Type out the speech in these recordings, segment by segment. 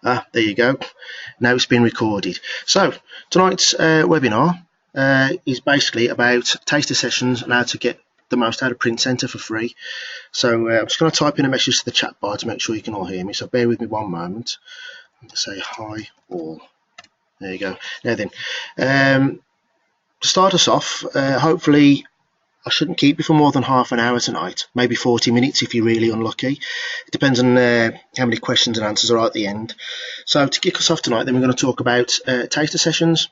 There you go. Now it's been recorded. So tonight's webinar is basically about taster sessions and how to get the most out of PrintCentre for free. So I'm just going to type in a message to the chat bar to make sure you can all hear me. So bear with me one moment. I'm going to say hi all. There you go. Now then, to start us off, hopefully I shouldn't keep you for more than half an hour tonight, maybe 40 minutes if you're really unlucky. It depends on how many questions and answers are at the end. So to kick us off tonight, then we're going to talk about taster sessions.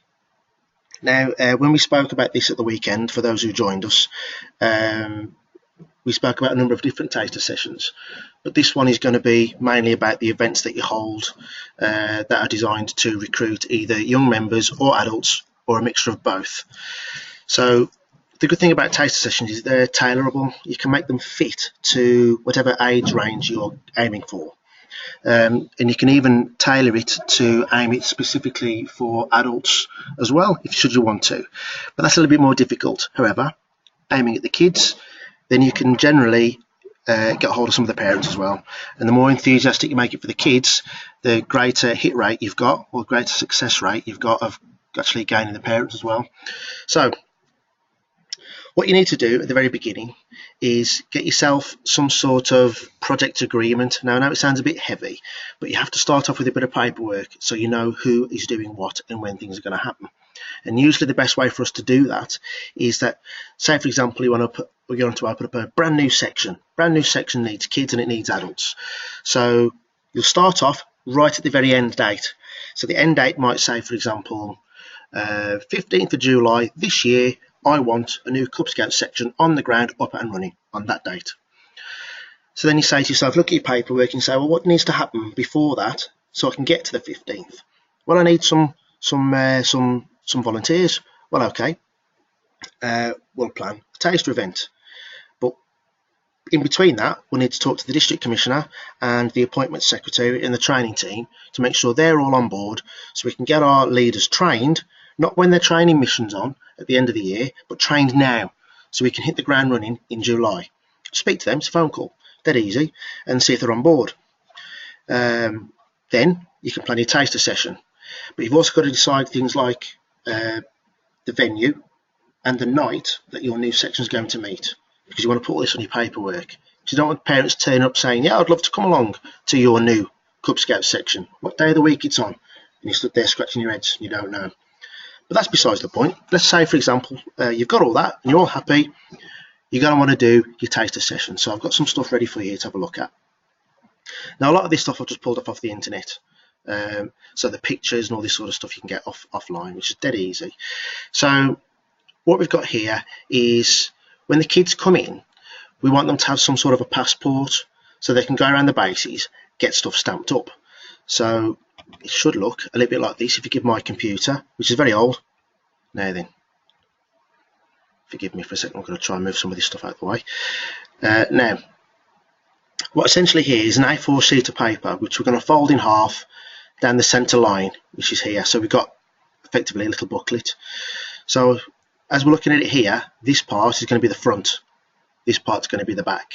Now, when we spoke about this at the weekend, for those who joined us, we spoke about a number of different taster sessions, but this one is going to be mainly about the events that you hold that are designed to recruit either young members or adults or a mixture of both. So the good thing about taster sessions is they're tailorable. You can make them fit to whatever age range you're aiming for. And you can even tailor it to aim it specifically for adults as well, if should you want to. But that's a little bit more difficult. However, aiming at the kids, then you can generally get hold of some of the parents as well. And the more enthusiastic you make it for the kids, the greater hit rate you've got, or greater success rate you've got of actually gaining the parents as well. So what you need to do at the very beginning is get yourself some sort of project agreement. Now, I know it sounds a bit heavy, but you have to start off with a bit of paperwork so you know who is doing what and when things are going to happen. And usually the best way for us to do that is that, say for example, we're going to open up a brand new section. Brand new section needs kids and it needs adults. So you'll start off right at the very end date. So the end date might say, for example, 15th of July this year, I want a new Cub Scout section on the ground up and running on that date. So then you say to yourself, look at your paperwork and say, well, what needs to happen before that so I can get to the 15th? Well, I need some volunteers. Well, okay, we'll plan a taster event. But in between that, we'll need to talk to the district commissioner and the appointments secretary and the training team to make sure they're all on board so we can get our leaders trained, not when they're training missions on at the end of the year, but trained now, so we can hit the ground running in July. Speak to them, it's a phone call, dead easy, and see if they're on board. Then you can plan your taster session, but you've also got to decide things like the venue and the night that your new section is going to meet, because you want to put all this on your paperwork. Because you don't want parents turning up saying, yeah, I'd love to come along to your new Cub Scout section. What day of the week it's on? And you stood there scratching your heads, you don't know. But that's besides the point. Let's say, for example, you've got all that and you're all happy. You're going to want to do your taster session. So I've got some stuff ready for you to have a look at. Now, a lot of this stuff I've just pulled off the internet. So the pictures and all this sort of stuff you can get offline, which is dead easy. So what we've got here is when the kids come in, we want them to have some sort of a passport so they can go around the bases, get stuff stamped up. So it should look a little bit like this if you give my computer, which is very old. Now then, forgive me for a second, I'm going to try and move some of this stuff out of the way. Now, what essentially here is an A4 sheet of paper, which we're going to fold in half down the centre line, which is here. So we've got effectively a little booklet. So as we're looking at it here, this part is going to be the front. This part's going to be the back.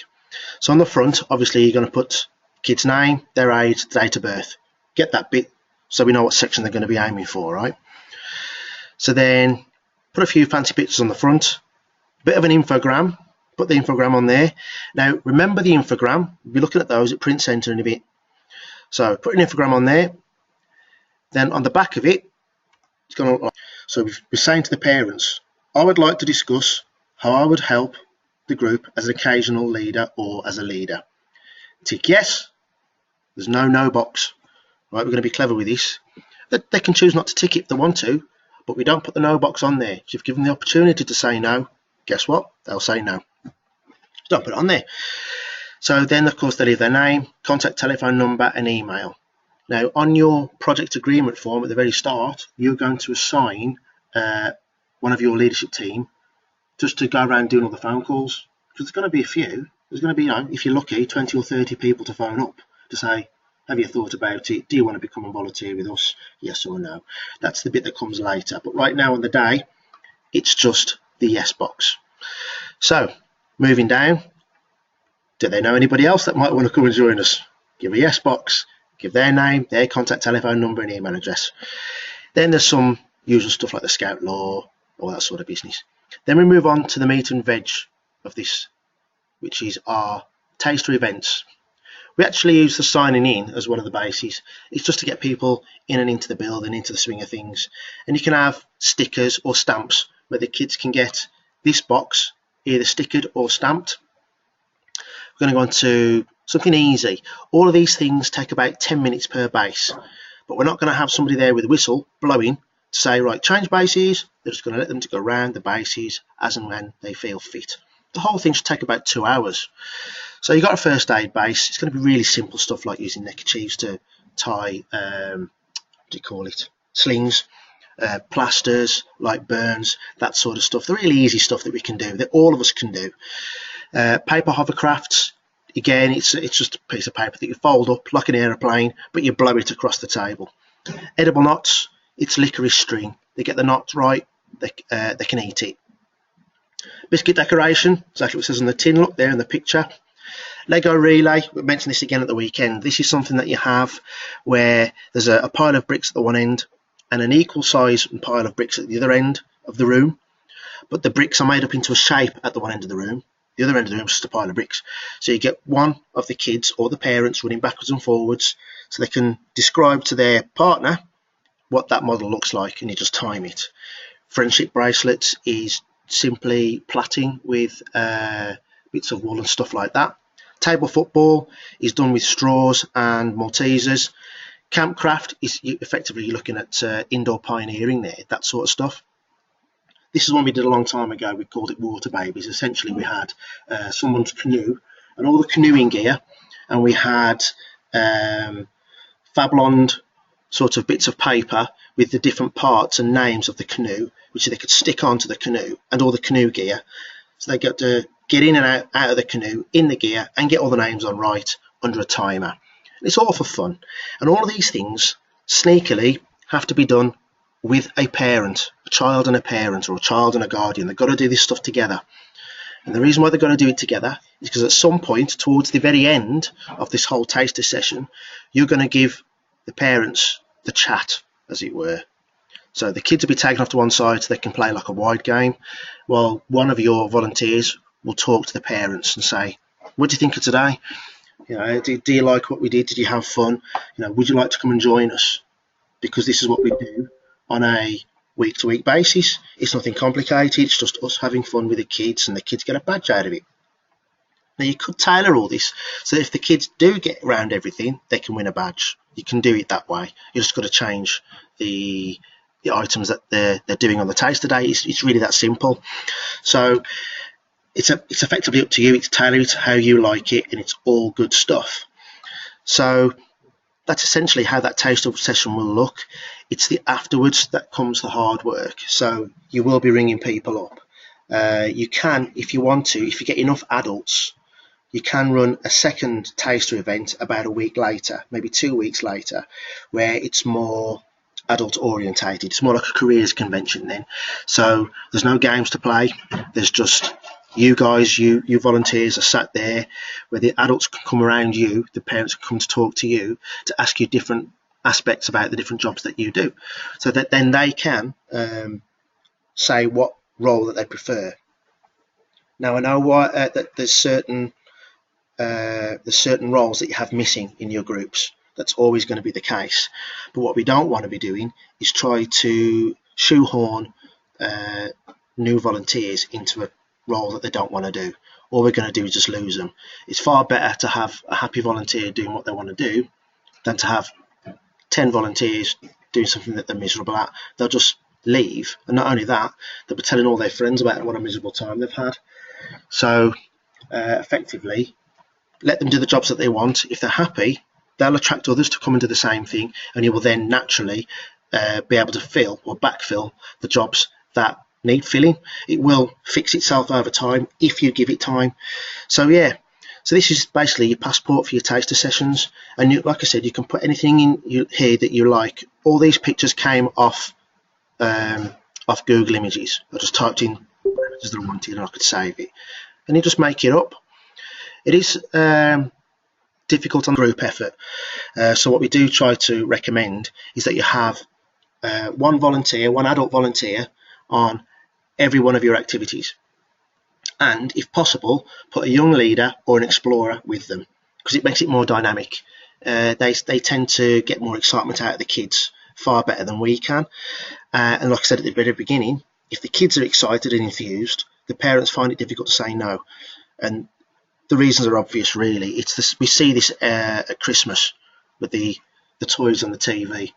So on the front, obviously, you're going to put kid's name, their age, date of birth. Get that bit so we know what section they're going to be aiming for, right? So then put a few fancy pictures on the front, a bit of an infogram, put the infogram on there. Now remember the infogram, we'll be looking at those at PrintCentre in a bit. So put an infogram on there, then on the back of it, it's going to look like, so we're saying to the parents, I would like to discuss how I would help the group as an occasional leader or as a leader. Tick yes, there's no box. Right, we're going to be clever with this. They can choose not to tick it if they want to, but we don't put the no box on there. So if you've given the opportunity to say no, guess what? They'll say no. Don't put it on there. So then, of course, they leave their name, contact telephone number, and email. Now, on your project agreement form at the very start, you're going to assign one of your leadership team just to go around doing all the phone calls. Because there's going to be a few. There's going to be, if you're lucky, 20 or 30 people to phone up to say, have you thought about it? Do you want to become a volunteer with us? Yes or no? That's the bit that comes later. But right now on the day, it's just the yes box. So, moving down, do they know anybody else that might want to come and join us? Give a yes box. give their name, their contact telephone number and email address. Then there's some usual stuff like the Scout Law, all that sort of business. Then we move on to the meat and veg of this, which is our taster events. We actually use the signing in as one of the bases. It's just to get people in and into the building, into the swing of things. And you can have stickers or stamps where the kids can get this box either stickered or stamped. We're going to go on to something easy. All of these things take about 10 minutes per base, but we're not going to have somebody there with a whistle blowing to say, right, change bases. They're just going to let them to go around the bases as and when they feel fit. The whole thing should take about 2 hours. So you've got a first aid base. It's going to be really simple stuff like using neckerchiefs to tie, slings, plasters, like burns, that sort of stuff. The really easy stuff that we can do, that all of us can do. Paper hovercrafts, again, it's just a piece of paper that you fold up like an aeroplane, but you blow it across the table. Edible knots, it's licorice string. They get the knots right, they can eat it. Biscuit decoration, exactly what it says on the tin, look there in the picture. Lego relay, we mentioned this again at the weekend. This is something that you have where there's a pile of bricks at the one end and an equal size pile of bricks at the other end of the room, but the bricks are made up into a shape at the one end of the room. The other end of the room is just a pile of bricks. So you get one of the kids or the parents running backwards and forwards so they can describe to their partner what that model looks like, and you just time it. Friendship bracelets is simply plaiting with bits of wool and stuff like that. Table football is done with straws and Maltesers. Campcraft is effectively you're looking at indoor pioneering there, that sort of stuff. This is one we did a long time ago. We called it Water Babies. Essentially, we had someone's canoe and all the canoeing gear, and we had Fablond sort of bits of paper with the different parts and names of the canoe, which they could stick onto the canoe and all the canoe gear. So they got to get in and out of the canoe, in the gear, and get all the names on right under a timer. And it's all for fun. And all of these things, sneakily, have to be done with a parent, a child and a parent, or a child and a guardian. They've got to do this stuff together. And the reason why they've got to do it together is because at some point, towards the very end of this whole taster session, you're going to give the parents the chat, as it were. So the kids will be taken off to one side so they can play like a wide game, while one of your volunteers will talk to the parents and say, what do you think of today? You know, do you like what we did? Did you have fun? You know, would you like to come and join us? Because this is what we do on a week-to-week basis. It's nothing complicated. It's just us having fun with the kids, and the kids get a badge out of it. Now, you could tailor all this so if the kids do get around everything, they can win a badge. You can do it that way. You just got to change the items that they're doing on the taster day. It's really that simple. So it's effectively up to you. It's tailored to how you like it, and it's all good stuff. So that's essentially how that taster session will look. It's the afterwards that comes the hard work. So you will be ringing people up. You can, if you want to, if you get enough adults, you can run a second taster event about a week later, maybe 2 weeks later, where it's more adult orientated. It's more like a careers convention then. So there's no games to play. There's just you guys, you volunteers are sat there where the adults can come around you, the parents can come to talk to you, to ask you different aspects about the different jobs that you do, so that then they can say what role that they prefer. Now, I know that there's certain roles that you have missing in your groups. That's always going to be the case. But what we don't want to be doing is try to shoehorn new volunteers into a role that they don't want to do. All we're going to do is just lose them. It's far better to have a happy volunteer doing what they want to do than to have 10 volunteers doing something that they're miserable at. They'll just leave, and not only that, they'll be telling all their friends about what a miserable time they've had. So effectively, let them do the jobs that they want. If they're happy, they'll attract others to come and do the same thing, and you will then naturally be able to fill or backfill the jobs that need filling. It will fix itself over time if you give it time. So yeah, so this is basically your passport for your taster sessions, and you, like I said, you can put anything in here that you like. All these pictures came off Google Images. I just typed in images that I wanted and I could save it, and you just make it up. It is difficult on group effort. So what we do try to recommend is that you have one adult volunteer on every one of your activities, and if possible put a young leader or an explorer with them, because it makes it more dynamic. They tend to get more excitement out of the kids far better than we can, and like I said at the very beginning, if the kids are excited and enthused, the parents find it difficult to say no. And the reasons are obvious, really. It's this, we see this at Christmas with the toys on the TV.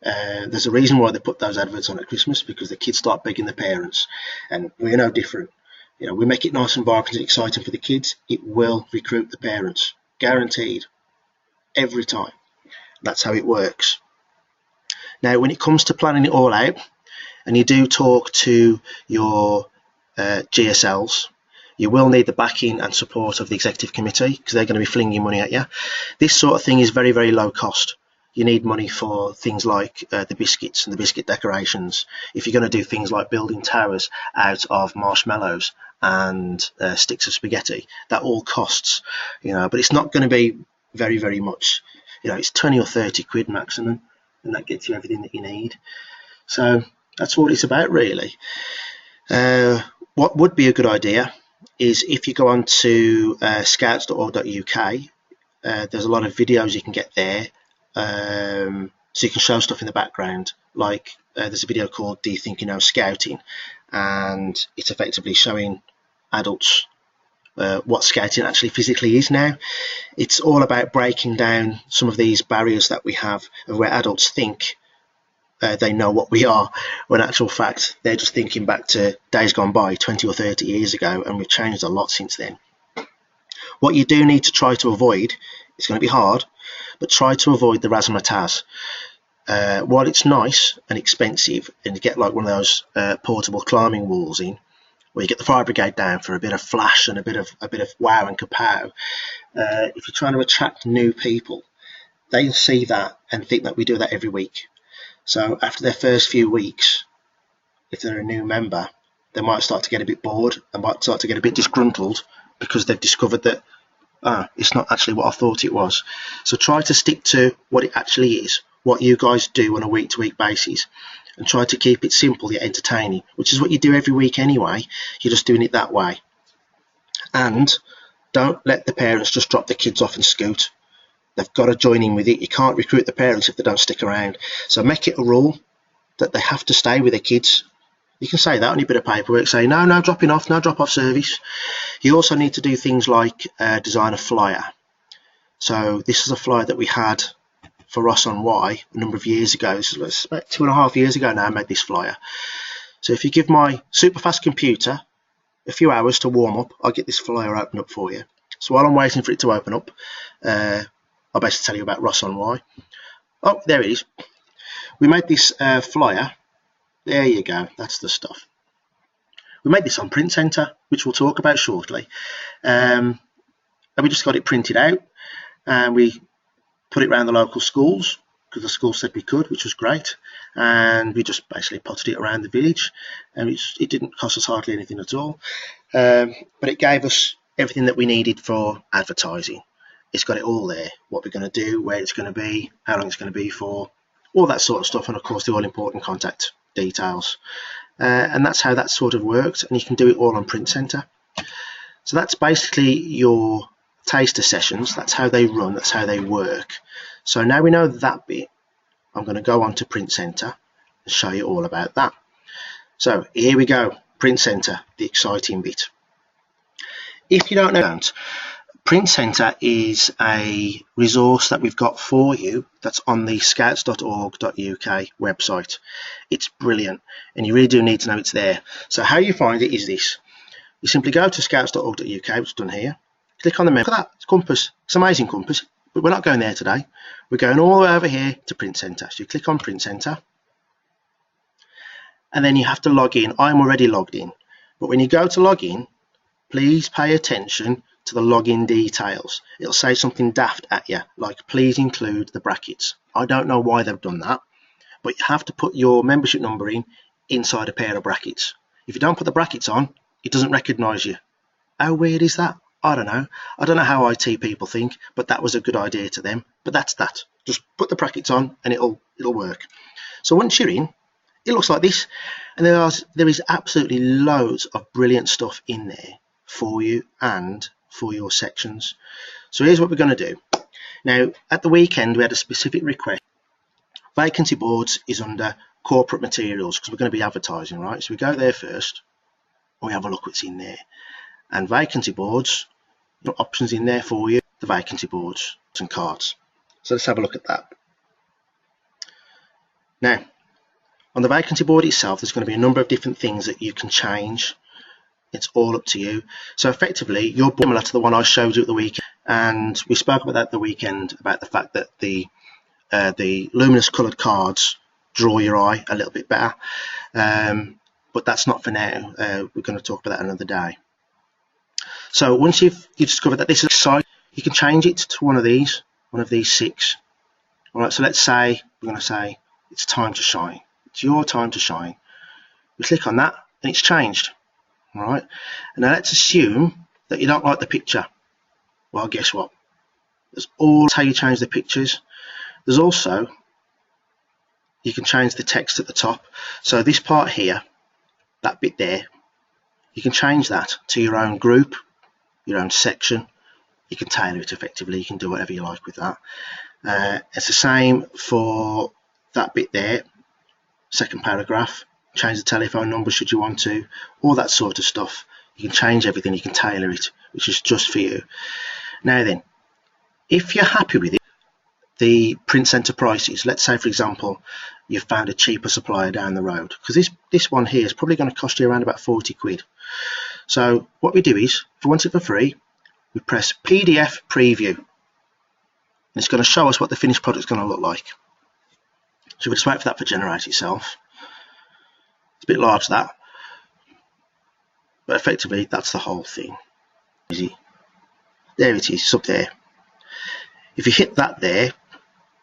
There's a reason why they put those adverts on at Christmas, because the kids start begging the parents, and we're no different. You know, we make it nice and vibrant and exciting for the kids, it will recruit the parents, guaranteed, every time. That's how it works. Now, when it comes to planning it all out, and you do talk to your GSLs, you will need the backing and support of the executive committee, because they're going to be flinging money at you. This sort of thing is very, very low cost. You need money for things like the biscuits and the biscuit decorations. If you're going to do things like building towers out of marshmallows and sticks of spaghetti, that all costs, you know, but it's not going to be very, very much. You know, it's 20 or 30 quid maximum, and that gets you everything that you need. So that's what it's about, really. What would be a good idea is if you go on to scouts.org.uk, there's a lot of videos you can get there. So you can show stuff in the background, like there's a video called Do You Think You Know Scouting, and it's effectively showing adults what scouting actually physically is now. It's all about breaking down some of these barriers that we have of where adults think they know what we are, when in actual fact they're just thinking back to days gone by 20 or 30 years ago, and we've changed a lot since then. What you do need to try to avoid, it's going to be hard, but try to avoid the razzmatazz. While it's nice and expensive, and you get like one of those portable climbing walls in, where you get the fire brigade down for a bit of flash and a bit of wow and kapow, if you're trying to attract new people, they'll see that and think that we do that every week. So after their first few weeks, if they're a new member, they might start to get a bit bored and might start to get a bit disgruntled, because they've discovered that it's not actually what I thought it was. So try to stick to what it actually is, what you guys do on a week-to-week basis, and try to keep it simple yet entertaining, which is what you do every week anyway. You're just doing it that way. And don't let the parents just drop the kids off and scoot. They've got to join in with it. You can't recruit the parents if they don't stick around. So make it a rule that they have to stay with their kids. You can say that on your bit of paperwork, say no dropping off, no drop off service. You also need to do things like design a flyer. So this is a flyer that we had for Ross on Y a number of years ago. This was about 2.5 years ago now I made this flyer. So if you give my super fast computer a few hours to warm up, I'll get this flyer open up for you. So while I'm waiting for it to open up, I'll basically tell you about Ross on Y. Oh, there it is. We made this flyer. There you go, that's the stuff. We made this on PrintCentre, which we'll talk about shortly. And we just got it printed out, and we put it around the local schools, because the school said we could, which was great. And we just basically potted it around the village, and it didn't cost us hardly anything at all. But it gave us everything that we needed for advertising. It's got it all there, what we're going to do, where it's going to be, how long it's going to be for, all that sort of stuff, and of course the all-important contact details. And that's how that sort of worked, and you can do it all on PrintCentre. So that's basically your taster sessions. That's how they run, that's how they work. So now we know that bit, I'm going to go on to PrintCentre and show you all about that. So here we go, PrintCentre, the exciting bit. If you don't know, PrintCentre is a resource that we've got for you that's on the scouts.org.uk website. It's brilliant, and you really do need to know it's there. So how you find it is this. You simply go to scouts.org.uk, which is done here. Click on the menu. Look at that, it's compass. It's an amazing compass, but we're not going there today. We're going all the way over here to PrintCentre. So you click on PrintCentre, and then you have to log in. I'm already logged in, but when you go to log in, please pay attention to the login details. It'll say something daft at you, like please include the brackets. I don't know why they've done that, but you have to put your membership number in inside a pair of brackets. If you don't put the brackets on, it doesn't recognize you. How weird is that? I don't know. I don't know how IT people think, but that was a good idea to them. But that's that. Just put the brackets on and it'll work. So once you're in, it looks like this, and there is absolutely loads of brilliant stuff in there for you and for your sections. So here's what we're going to do. Now, at the weekend, we had a specific request. Vacancy boards is under corporate materials because we're going to be advertising, right? So we go there first and we have a look what's in there. And vacancy boards, options in there for you, the vacancy boards and cards. So let's have a look at that. Now, on the vacancy board itself, there's going to be a number of different things that you can change. It's all up to you. So effectively, you're similar to the one I showed you at the weekend, and we spoke about that at the weekend, about the fact that the luminous coloured cards draw your eye a little bit better. But that's not for now. We're going to talk about that another day. So once you've discovered that this is a site, you can change it to one of these 6. All right. So let's say we're going to say it's time to shine. It's your time to shine. We click on that and it's changed. All right. And now let's assume that you don't like the picture. Well, guess what? That's all how you change the pictures. There's also, you can change the text at the top. So this part here, that bit there, you can change that to your own group, your own section. You can tailor it effectively. You can do whatever you like with that. It's the same for that bit there, second paragraph. Change the telephone number should you want to, all that sort of stuff. You can change everything, you can tailor it, which is just for you. Now then, if you're happy with it, the PrintCentre prices, let's say for example you've found a cheaper supplier down the road, because this one here is probably going to cost you around about 40 quid. So what we do is, if we want it for free, we press PDF preview, and it's going to show us what the finished product is going to look like. So we'll just wait for that to generate itself. It's a bit large, that, but effectively that's the whole thing. Easy. There it is, it's up there. If you hit that there,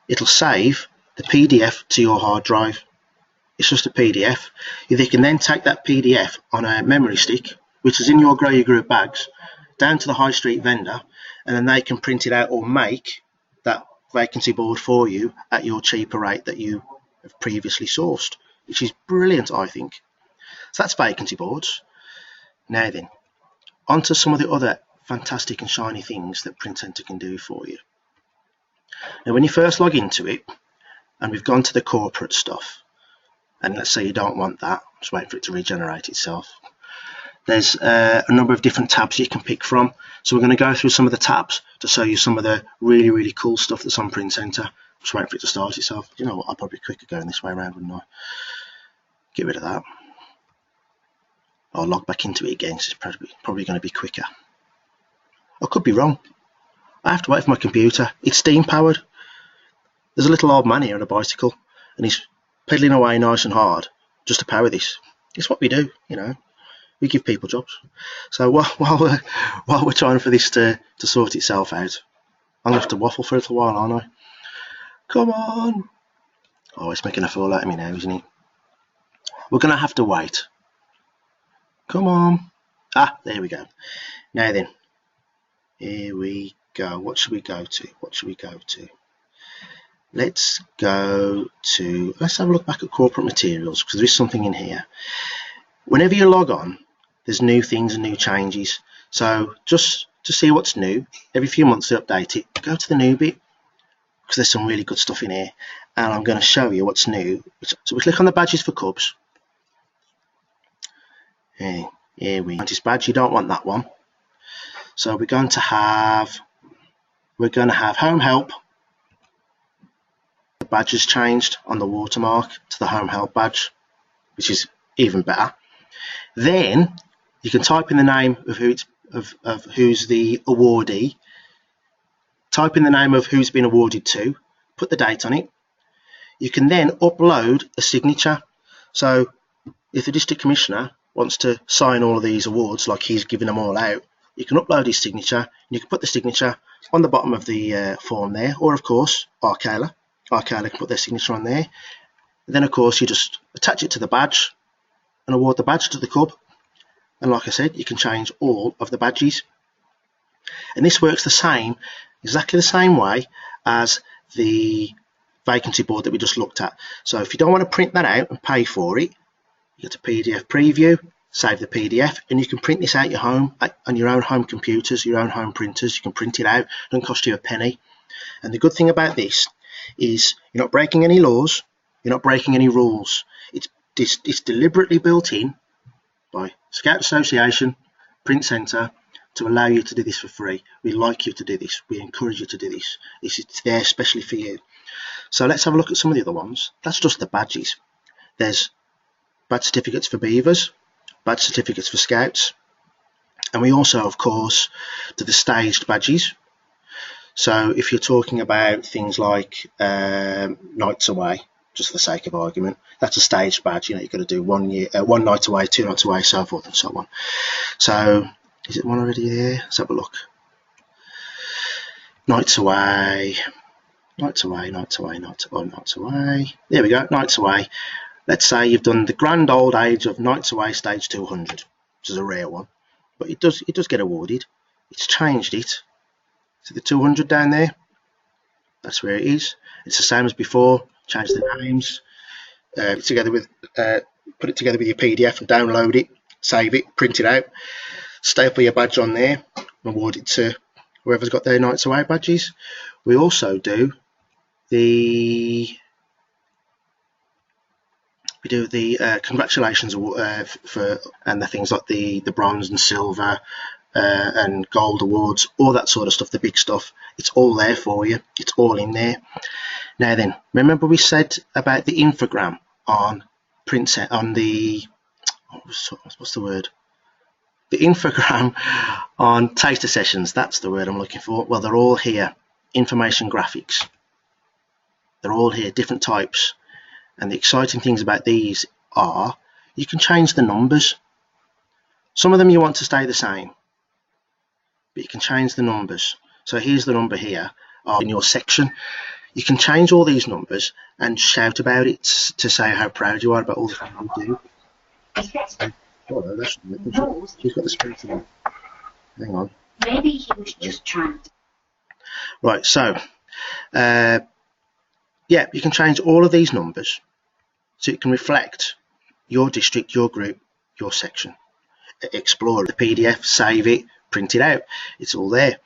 it'll save the PDF to your hard drive. It's just a PDF. You can then take that PDF on a memory stick, which is in your Grow Your Group bags, down to the high street vendor, and then they can print it out or make that vacancy board for you at your cheaper rate that you have previously sourced, which is brilliant, I think. So that's vacancy boards. Now then, on to some of the other fantastic and shiny things that PrintCentre can do for you. Now when you first log into it, and we've gone to the corporate stuff, and let's say you don't want that, just waiting for it to regenerate itself, there's a number of different tabs you can pick from. So we're going to go through some of the tabs to show you some of the really cool stuff that's on PrintCentre. Just waiting for it to start itself. You know what, I'll probably be quicker going this way around, wouldn't I? Get rid of that. I'll log back into it again, so it's probably going to be quicker. I could be wrong. I have to wait for my computer. It's steam powered. There's a little old man here on a bicycle, and he's pedaling away nice and hard just to power this. It's what we do, you know. We give people jobs. So while we're trying for this to sort itself out, I'm going to have to waffle for a little while, aren't I? Come on. Oh, it's making a fool out of me now, isn't it? We're going to have to wait. Come on. Ah, there we go. Now then, here we go. What should we go to? What should we go to? Let's go to, let's have a look back at corporate materials, because there is something in here. Whenever you log on, there's new things and new changes. So just to see what's new, every few months to update it, go to the new bit, because there's some really good stuff in here. And I'm going to show you what's new. So we click on the badges for Cubs. Here we go. This badge, you don't want that one. So we're going to have home help. The badge has changed on the watermark to the home help badge, which is even better. Then you can type in the name of who's the awardee, type in the name of who's been awarded to, put the date on it. You can then upload a signature. So if the district commissioner wants to sign all of these awards, like he's giving them all out, you can upload his signature, and you can put the signature on the bottom of the form there, or of course Arcala can put their signature on there. And then of course you just attach it to the badge and award the badge to the club. And like I said, you can change all of the badges. And this works the same, exactly the same way as the vacancy board that we just looked at. So if you don't want to print that out and pay for it, you go to PDF preview, save the PDF, and you can print this out your home on your own home computers, your own home printers. You can print it out. It doesn't cost you a penny. And the good thing about this is you're not breaking any laws, you're not breaking any rules. It's deliberately built in by Scout Association, PrintCentre, to allow you to do this for free. We like you to do this. We encourage you to do this. It's there especially for you. So let's have a look at some of the other ones. That's just the badges. There's badge certificates for beavers, badge certificates for scouts, and we also, of course, do the staged badges. So if you're talking about things like nights away, just for the sake of argument, that's a staged badge. You know, you've got to do 1 night away, 2 nights away, so forth and so on. So is it one already there? Let's have a look. Nights away, nights away, nights away, nights away. There we go, nights away. Let's say you've done the grand old age of nights away stage 200, which is a rare one, but it does get awarded. It's changed it. See the 200 down there? That's where it is. It's the same as before. Change the names. Put it together with your PDF and download it, save it, print it out, staple your badge on there, and award it to whoever's got their nights away badges. We also do the congratulations for and the things like the bronze and silver and gold awards, all that sort of stuff, the big stuff. It's all there for you. It's all in there. Now then, remember we said about the infogram on PrintCentre, on the what's the word? The infogram on Taster Sessions. That's the word I'm looking for. Well, they're all here. Information graphics. They're all here, different types. And the exciting things about these are you can change the numbers. Some of them you want to stay the same, but you can change the numbers. So here's the number here in your section. You can change all these numbers and shout about it to say how proud you are about all the things you do. Oh, she's got the speaker on. Hang on. Maybe he was just trying to... Right, so yeah, you can change all of these numbers so it can reflect your district, your group, your section. Explore the PDF, save it, print it out. It's all there.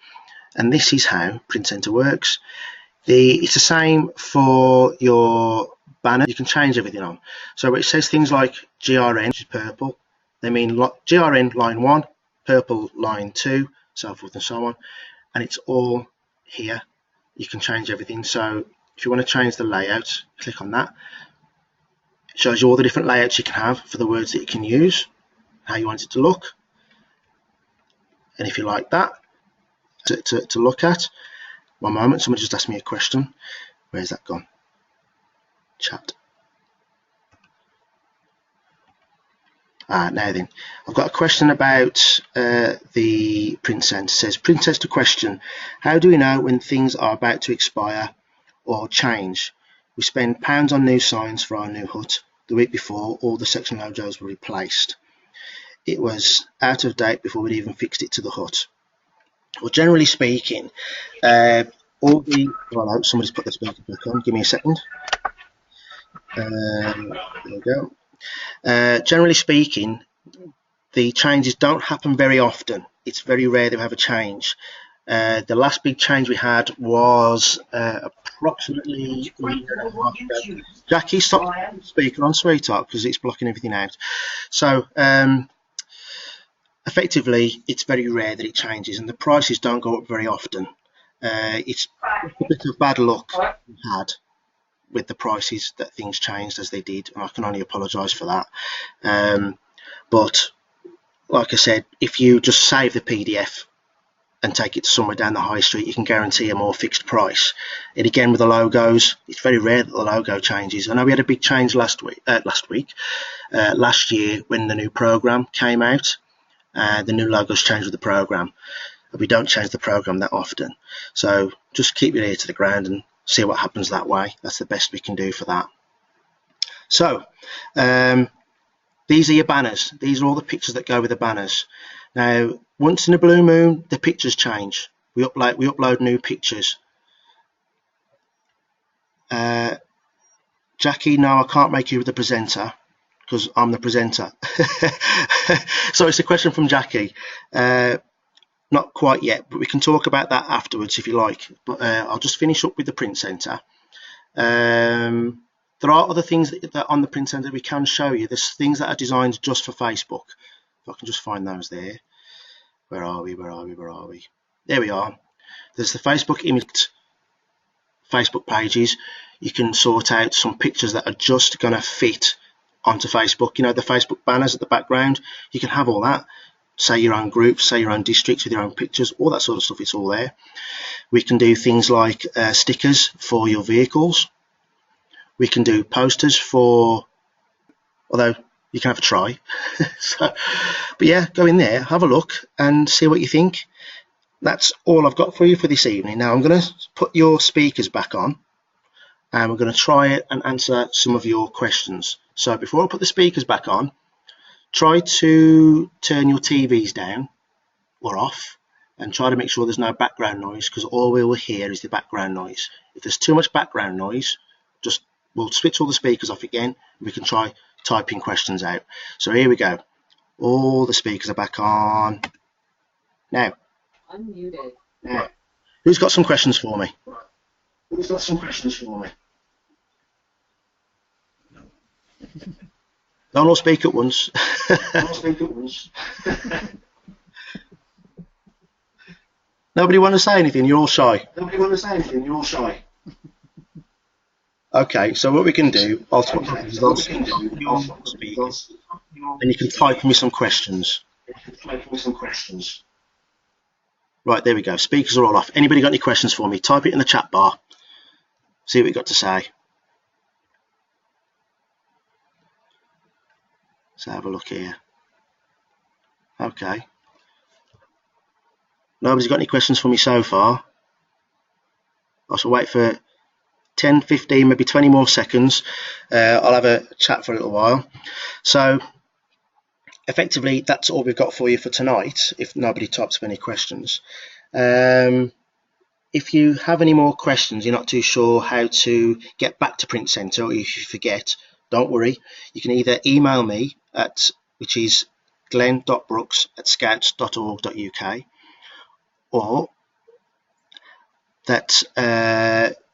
And this is how PrintCentre works. It's the same for your banner. You can change everything on. So it says things like GRN, which is purple. They mean GRN line 1, purple line 2, so forth and so on. And it's all here. You can change everything. So if you want to change the layout, click on that. It shows you all the different layouts you can have for the words that you can use, how you want it to look. And if you like that to look at, one moment, someone just asked me a question. Where's that gone? Chat. Now then, I've got a question about the PrintCentre. It says, PrintCentre question, how do we know when things are about to expire or change? We spend pounds on new signs for our new hut. The week before, all the section logos were replaced. It was out of date before we'd even fixed it to the hut. Well, generally speaking, all the... Well, somebody's put the speaker back on. Give me a second. There we go. Generally speaking, the changes don't happen very often. It's very rare that we have a change. The last big change we had was approximately a year and a half ago. Jackie, stop speaking on, sweetheart, because it's blocking everything out. So effectively, it's very rare that it changes, and the prices don't go up very often. It's a bit of bad luck we had with the prices that things changed as they did, and I can only apologise for that. But like I said, if you just save the PDF and take it to somewhere down the high street, you can guarantee a more fixed price. And again, with the logos, it's very rare that the logo changes. I know we had a big change last year when the new program came out. The new logos changed with the program. We don't change the program that often, so just keep your ear to the ground and see what happens that way. That's the best we can do for that. So these are your banners. These are all the pictures that go with the banners. Now once in a blue moon, the pictures change. We upload new pictures. Jackie, no, I can't make you the presenter because I'm the presenter. So it's a question from Jackie. Not quite yet, but we can talk about that afterwards if you like. But I'll just finish up with the PrintCentre. There are other things that on the PrintCentre we can show you. There's things that are designed just for Facebook. If I can just find those there. Where are we? There we are. There's the Facebook image, Facebook pages. You can sort out some pictures that are just going to fit onto Facebook. You know, the Facebook banners at the background. You can have all that. Say your own groups, say your own districts with your own pictures, all that sort of stuff. It's all there. We can do things like stickers for your vehicles. We can do posters for, although you can have a try. But yeah, go in there, have a look and see what you think. That's all I've got for you for this evening. Now I'm going to put your speakers back on and we're going to try it and answer some of your questions. So before I put the speakers back on, try to turn your TVs down or off and try to make sure there's no background noise, because all we will hear is the background noise. If there's too much background noise, we'll switch all the speakers off again and we can try typing questions out. So here we go. All the speakers are back on. Now. Unmuted. Now. Who's got some questions for me? Who's got some questions for me? Don't all speak at once. Don't all speak at once. Nobody want to say anything? You're all shy. Nobody want to say anything? You're all shy. Okay, so what we can do, I'll swap speakers, and you can type me some questions. Right, there we go. Speakers are all off. Anybody got any questions for me? Type it in the chat bar. See what you got to say. Let's have a look here. Okay. Nobody's got any questions for me so far. I shall wait for 10, 15, maybe 20 more seconds. I'll have a chat for a little while. So effectively, that's all we've got for you for tonight, if nobody types up any questions. If you have any more questions, you're not too sure how to get back to PrintCentre, or if you forget, don't worry. You can either email me which is glenn.brooks@scouts.org.uk, or that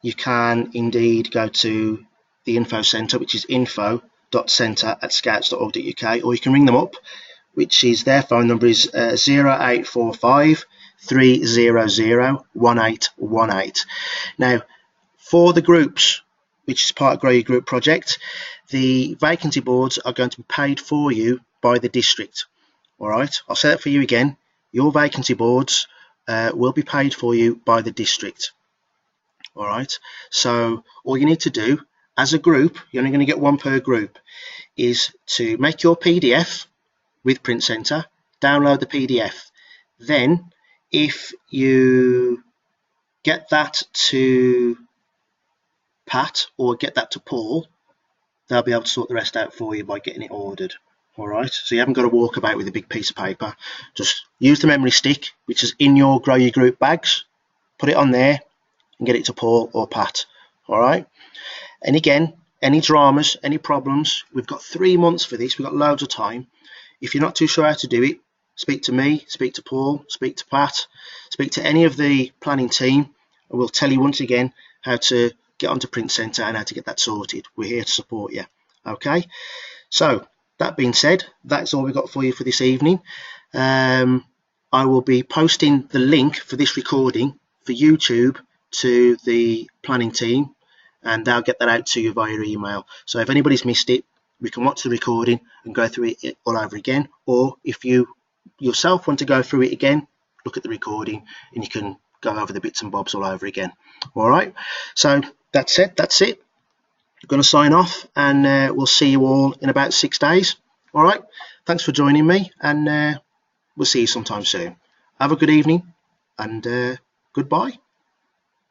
you can indeed go to the info centre, which is info.centre@scouts.org.uk, or you can ring them up, which is their phone number is 0845 300 1818. Now, for the groups, which is part of Grow Your Group project, the vacancy boards are going to be paid for you by the district. All right, I'll say that for you again. Your vacancy boards will be paid for you by the district. All right, so all you need to do as a group, you're only going to get one per group, is to make your PDF with PrintCentre, download the PDF. Then if you get that to Pat or get that to Paul, they'll be able to sort the rest out for you by getting it ordered. All right, so you haven't got to walk about with a big piece of paper. Just use the memory stick, which is in your Grow Your Group bags, put it on there and get it to Paul or Pat. All right, and again, any dramas, any problems, we've got 3 months for this. We've got loads of time. If you're not too sure how to do it, speak to me, speak to Paul, speak to Pat, speak to any of the planning team, and we'll tell you once again how to get onto PrintCentre and how to get that sorted. We're here to support you. Okay, so that being said, that's all we've got for you for this evening. I will be posting the link for this recording for YouTube to the planning team, and they'll get that out to you via email. So if anybody's missed it, we can watch the recording and go through it all over again, or if you yourself want to go through it again, look at the recording and you can go over the bits and bobs all over again. All right, so that's it. I'm going to sign off, and we'll see you all in about 6 days. All right, thanks for joining me, and we'll see you sometime soon. Have a good evening, and goodbye.